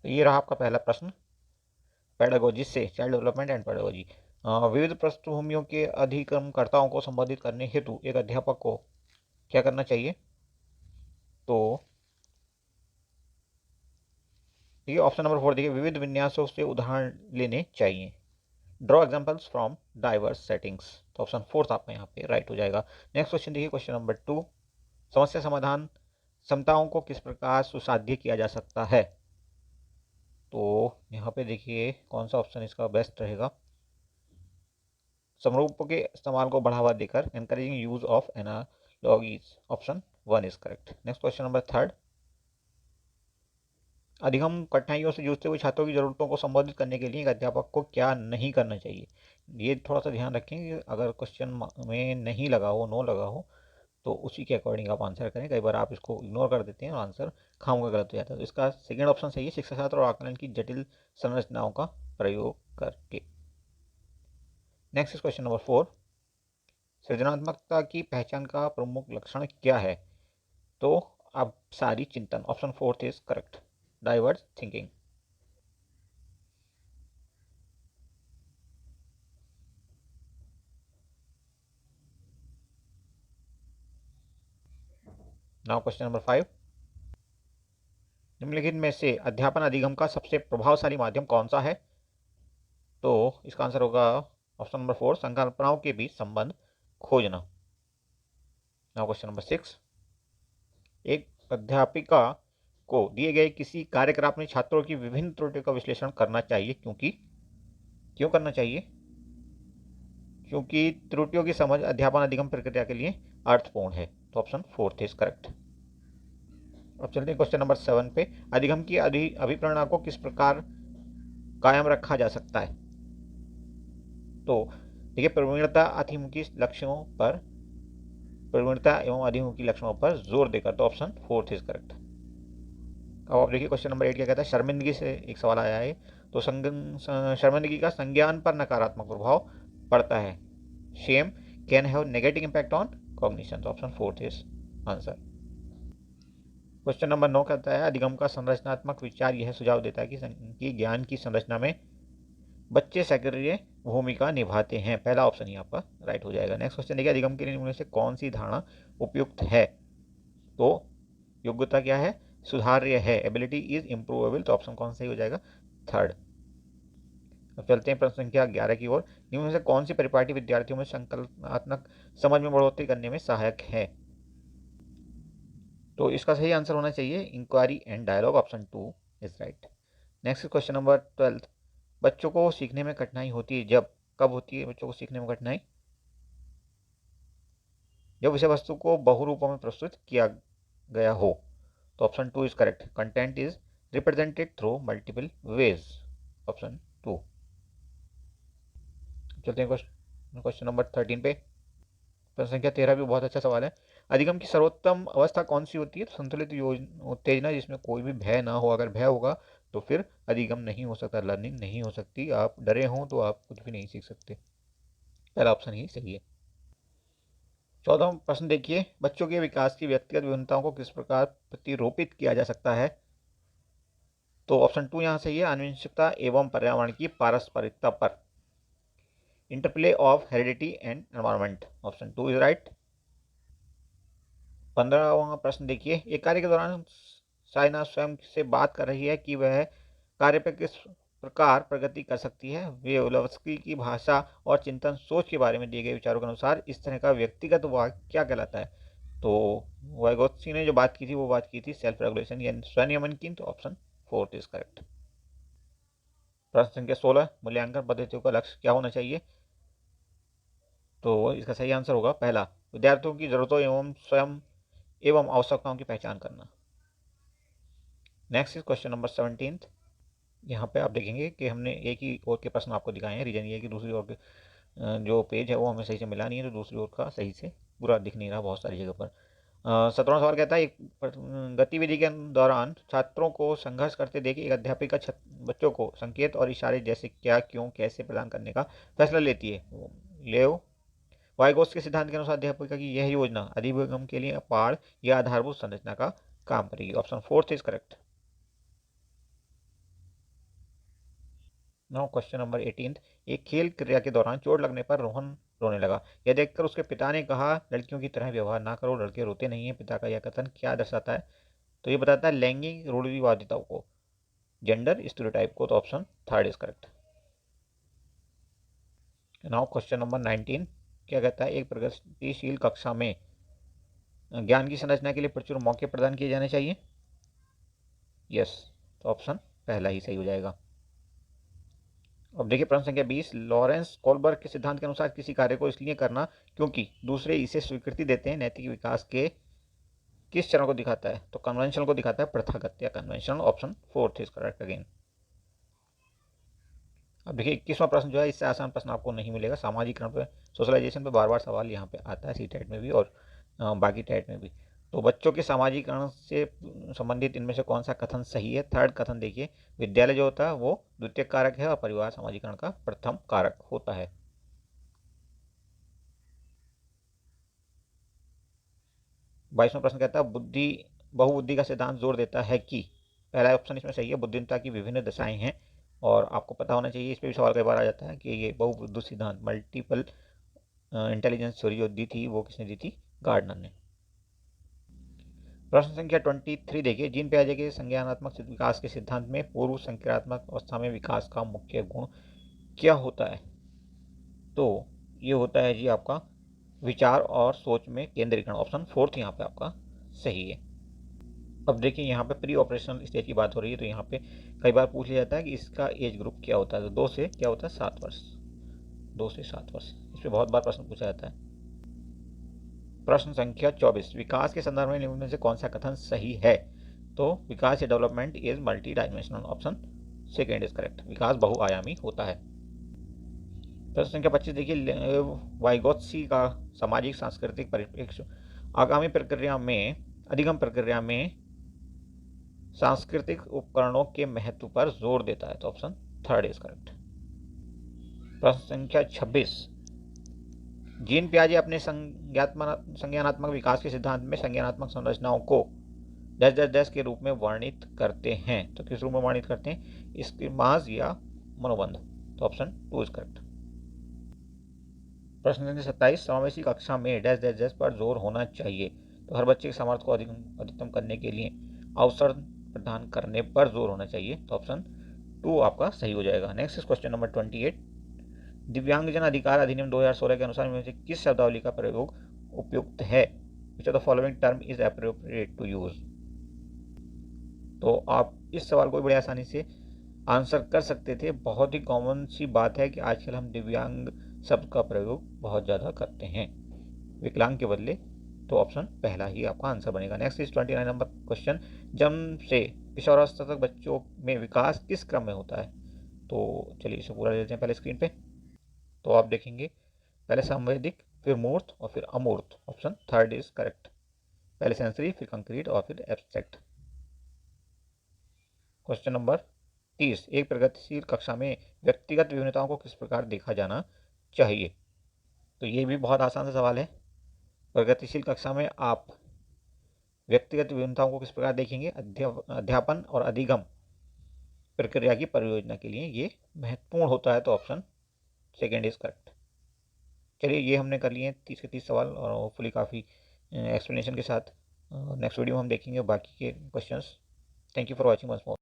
तो ये रहा आपका पहला प्रश्न, पेडागोजी से, चाइल्ड डेवलपमेंट एंड पेडागोजी। विविध पृष्ठभूमियों के अधिगमकर्ताओं को संबोधित करने हेतु एक अध्यापक को क्या करना चाहिए? तो देखिए ऑप्शन नंबर 4 देखिए, विविध विन्यासों से उदाहरण लेने चाहिए। Draw examples from diverse settings. तो ऑप्शन 4 आपका यहाँ पे राइट हो जाएगा। नेक्स्ट क्वेश्चन देखिए, क्वेश्चन नंबर 2, समस्या समाधान क्षमताओं को किस प्रकार सुसाध्य किया जा सकता है? तो यहाँ पे देखिए कौन सा ऑप्शन इसका बेस्ट रहेगा? समरूपों के इस्तेमाल को बढ़ावा देकर, encouraging use of analogies, option 1 is correct. Next question number 3, अधिगम कठिनाइयों से जूझते हुए छात्रों की जरूरतों को संबोधित करने के लिए एक अध्यापक को क्या नहीं करना चाहिए? ये थोड़ा सा ध्यान रखें कि अगर क्वेश्चन में नहीं लगा हो, नो लगा हो, तो उसी के अकॉर्डिंग आप आंसर करें। कई बार आप इसको इग्नोर कर देते हैं और आंसर खामोगा गलत हो जाता है। तो इसका सेकेंड ऑप्शन सही है, शिक्षा शास्त्र और आकलन की जटिल संरचनाओं का प्रयोग करके। नेक्स्ट क्वेश्चन नंबर 4, सृजनात्मकता की पहचान का प्रमुख लक्षण क्या है? तो अब सारी चिंतन, option 4 is correct, diverse thinking. Now question number 5, निम्नलिखित में से अध्यापन अधिगम का सबसे प्रभावशाली माध्यम कौन सा है? तो इसका आंसर होगा ऑप्शन नंबर 4, संकल्पनाओं के बीच संबंध खोजना। नाउ क्वेश्चन नंबर 6, एक अध्यापिका को दिए गए किसी कार्यक्रम में छात्रों की विभिन्न त्रुटियों का विश्लेषण करना चाहिए, क्योंकि क्यों करना चाहिए? क्योंकि त्रुटियों की समझ अध्यापन अधिगम प्रक्रिया के लिए अर्थपूर्ण है। तो ऑप्शन 4 इज करेक्ट। अब चलते हैं क्वेश्चन नंबर 7 पे, अधिगम की अभिप्रेरणा को किस प्रकार कायम रखा जा सकता है? तो देखिए, प्रवीणता एवं अधिमुखी लक्षणों पर जोर देकर। तो ऑप्शन 4 इज करेक्ट। अब आप देखिए क्वेश्चन नंबर 8 क्या कहता है, शर्मिंदगी से एक सवाल आया है। तो शर्मिंदगी का संज्ञान पर नकारात्मक प्रभाव पड़ता है। Shame can have negative impact on cognition. तो option 4 is answer. Question number 9 कहता है, अधिगम का संरचनात्मक विचार यह सुझाव देता है कि ज्ञान की संरचना में बच्चे सक्रिय भूमिका निभाते हैं। पहला ऑप्शन ही आपका राइट हो जाएगा। नेक्स्ट क्वेश्चन देखिए, अधिगम के नियमों से कौन सी धारणा उपयुक्त है? तो योग्यता क्या है? सुधार्य है, एबिलिटी इज इम्प्रूवेबल। तो ऑप्शन कौन सही हो जाएगा? थर्ड। अब चलते हैं प्रश्न संख्या 11 की ओर, निम्न में से कौन सी परिपाटी विद्यार्थियों में संकल्पनात्मक समझ में बढ़ोतरी करने में सहायक है? तो इसका सही आंसर होना चाहिए inquiry and dialogue, option 2 is right. Next question number 12, बच्चों को सीखने में कठिनाई होती है जब, कब होती है बच्चों को सीखने में कठिनाई? जब विषय वस्तु को बहुरूपों में प्रस्तुत किया गया हो। तो option 2 is correct, content is represented through multiple ways, option 2। चलते हैं क्वेश्चन नंबर 13 पे, प्रश्न संख्या 13 भी बहुत अच्छा सवाल है। अधिगम की सर्वोत्तम अवस्था कौन सी होती है? तो संतुलित उत्तेजना जिसमें कोई भी भय ना हो। अगर भय होगा तो फिर अधिगम नहीं हो सकता, लर्निंग नहीं हो सकती। आप डरे हों तो आप कुछ भी नहीं सीख सकते। पहला ऑप्शन ही सही है। 14वां प्रश्न देखिए, बच्चों के विकास की व्यक्तिगत विभिन्नताओं को किस प्रकार प्रतिरूपित किया जा सकता है? तो ऑप्शन 2 यहाँ सही है, आनुवंशिकता एवं पर्यावरण की पारस्परिकता पर, interplay of heredity and environment, option 2 is right. 15वां प्रश्न देखिए, एक कार्य के दौरान साइना स्वयं से बात कर रही है कि वह कार्य पर किस प्रकार प्रगति कर सकती है। वेयोलस्की की भाषा और चिंतन सोच के बारे में दिए गए विचारों के अनुसार इस तरह का व्यक्तिगत वाक्य क्या कहलाता है? तो वाइगोत्स्की ने जो बात की थी वो बात की थी सेल्फ रेगुलेशन यानी स्वनियमन की। तो ऑप्शन 4 इज करेक्ट। प्रश्न संख्या 16, मूल्यांकन पद्धतियों का लक्ष्य क्या होना चाहिए? तो इसका सही आंसर होगा पहला, विद्यार्थियों की जरूरतों एवं स्वयं एवं आवश्यकताओं की पहचान करना। Next is question number 17। यहाँ पे आप देखेंगे कि हमने एक ही ओर के प्रश्न आपको दिखाए हैं। रीजन ये है कि दूसरी ओर के जो पेज है वो हमें सही से मिला नहीं है, तो दूसरी ओर का सही से पूरा दिख नहीं रहा बहुत सारी जगह पर। 17वां सवाल कहता है, एक गतिविधि के दौरान छात्रों को संघर्ष करते देख एक अध्यापिका बच्चों को संकेत और इशारे जैसे क्या, क्यों, कैसे प्रदान करने का फैसला लेती है। लेव वाइगोस के सिद्धांत के अनुसार अध्यापिका की यह योजना अधिगम के लिए पाड़ या आधारभूत संरचना का काम करेगी। Option 4 is correct. Now question number 18, एक खेल क्रिया के दौरान चोट लगने पर रोहन रोने लगा। यह देखकर उसके पिता ने कहा, लड़कियों की तरह व्यवहार ना करो, लड़के रोते नहीं हैं। पिता का यह कथन क्या दर्शाता है? तो ये बताता है लैंगिक रूढ़िवादिता को, जेंडर स्टीरियोटाइप को। तो option third is correct. Now question number 19 क्या कहता है? एक प्रगतिशील कक्षा में ज्ञान की संरचना के लिए प्रचुर मौके प्रदान किए जाने चाहिए। यस, तो ऑप्शन पहला ही सही हो जाएगा। अब देखिए प्रश्न संख्या 20, लॉरेंस कोलबर्ग के सिद्धांत के अनुसार किसी कार्य को इसलिए करना क्योंकि दूसरे इसे स्वीकृति देते हैं नैतिक विकास के किस चरण को दिखाता है? तो कन्वेंशनल को दिखाता है, प्रथागत या conventional. Option fourth is correct again. अब देखिए 21वां प्रश्न जो है, इससे आसान प्रश्न आपको नहीं मिलेगा। सामाजिकरण पे, सोशलाइजेशन पे बार बार सवाल यहाँ पे आता है, सी टेट में भी और बाकी टेट में भी। तो बच्चों के सामाजिकरण से संबंधित इनमें से कौन सा कथन सही है? थर्ड कथन देखिए, विद्यालय जो होता है वो द्वितीय कारक है और परिवार सामाजिकरण का प्रथम कारक होता है। 22वां प्रश्न कहता है बहुबुद्धि का सिद्धांत जोर देता है कि, पहला ऑप्शन इसमें सही है, बुद्धिमत्ता की विभिन्न दशाएं हैं। और आपको पता होना चाहिए, इस पर भी सवाल कई बार आ जाता है कि ये बहुबुद्धि सिद्धांत, मल्टीपल इंटेलिजेंस थ्योरी जो दी थी वो किसने दी थी? गार्डनर ने। प्रश्न संख्या 23 देखिए, जीन पियाजे के संज्ञानात्मक विकास के सिद्धांत में पूर्व संक्रियात्मक अवस्था में विकास का मुख्य गुण क्या होता है? तो ये होता है जी आपका विचार और सोच में केंद्रीकरण। ऑप्शन फोर्थ यहाँ पे आपका सही है। अब देखिए यहाँ पे प्री ऑपरेशनल स्टेज की बात हो रही है, तो यहाँ पे कई बार पूछ लिया जाता है कि इसका एज ग्रुप क्या होता है? तो 2 से क्या होता है? 7 वर्ष। 2 से 7 वर्ष, इस पर बहुत बार प्रश्न पूछा जाता है। प्रश्न संख्या 24, विकास के संदर्भ में निम्न में से कौन सा कथन सही है? तो विकास या development is multi dimensional. Option second is correct, विकास बहुआयामी होता है। प्रश्न संख्या 25 देखिए, वाइगोत्स्की का सामाजिक सांस्कृतिक परिप्रेक्ष्य आगामी प्रक्रिया में, अधिगम प्रक्रिया में सांस्कृतिक उपकरणों के महत्व पर जोर देता है। तो ऑप्शन थर्ड इज करेक्ट। प्रश्न संख्या 26, जीन पियाजे अपने संज्ञानात्मक विकास के सिद्धांत में संज्ञानात्मक संरचनाओं को डैश डैश डैश के रूप में वर्णित करते हैं। तो किस रूप में वर्णित करते हैं? स्कीमास या मनोबंध। तो ऑप्शन 2 इज करेक्ट। प्रश्न संख्या 27, समावेशी कक्षा में डैश डैश डैश पर जोर होना चाहिए। तो हर बच्चे के सामर्थ्य को अधिकतम करने के लिए अवसर प्रदान करने पर जोर होना चाहिए। तो ऑप्शन 2 आपका सही हो जाएगा। नेक्स्ट इज क्वेश्चन नंबर 28, दिव्यांगजन अधिकार अधिनियम 2016 के अनुसार इनमें से किस शब्दावली का प्रयोग उपयुक्त है? Which of the following term is appropriate to use? तो आप इस सवाल को बड़ी आसानी से आंसर कर सकते थे। बहुत ही कॉमन सी बात है कि आजकल हम दिव्यांग शब्द का प्रयोग बहुत ज़्यादा करते हैं विकलांग के बदले। तो ऑप्शन पहला ही आपका आंसर बनेगा। नेक्स्ट इज 29 नंबर क्वेश्चन, जन्म से किशोरावस्था तक बच्चों में विकास किस क्रम में होता है? तो चलिए इसे पूरा ले लेते हैं पहले स्क्रीन पे। तो आप देखेंगे पहले संवेदिक, फिर मूर्त और फिर अमूर्त। Option third is correct. पहले सेंसरी, फिर कंक्रीट और फिर एब्स्ट्रैक्ट। क्वेश्चन नंबर 30, एक प्रगतिशील कक्षा में व्यक्तिगत विभिन्नताओं को किस प्रकार देखा जाना चाहिए? तो ये भी बहुत आसान सा सवाल है। प्रगतिशील कक्षा में आप व्यक्तिगत विभिन्नताओं को किस प्रकार देखेंगे? अध्यापन और अधिगम प्रक्रिया की परियोजना के लिए ये महत्वपूर्ण होता है। तो ऑप्शन सेकेंड इज करेक्ट। चलिए ये हमने कर लिए 30 के 30 सवाल और होपफुली काफ़ी एक्सप्लेनेशन के साथ। नेक्स्ट वीडियो में हम देखेंगे बाकी के questions. Thank you for watching once more.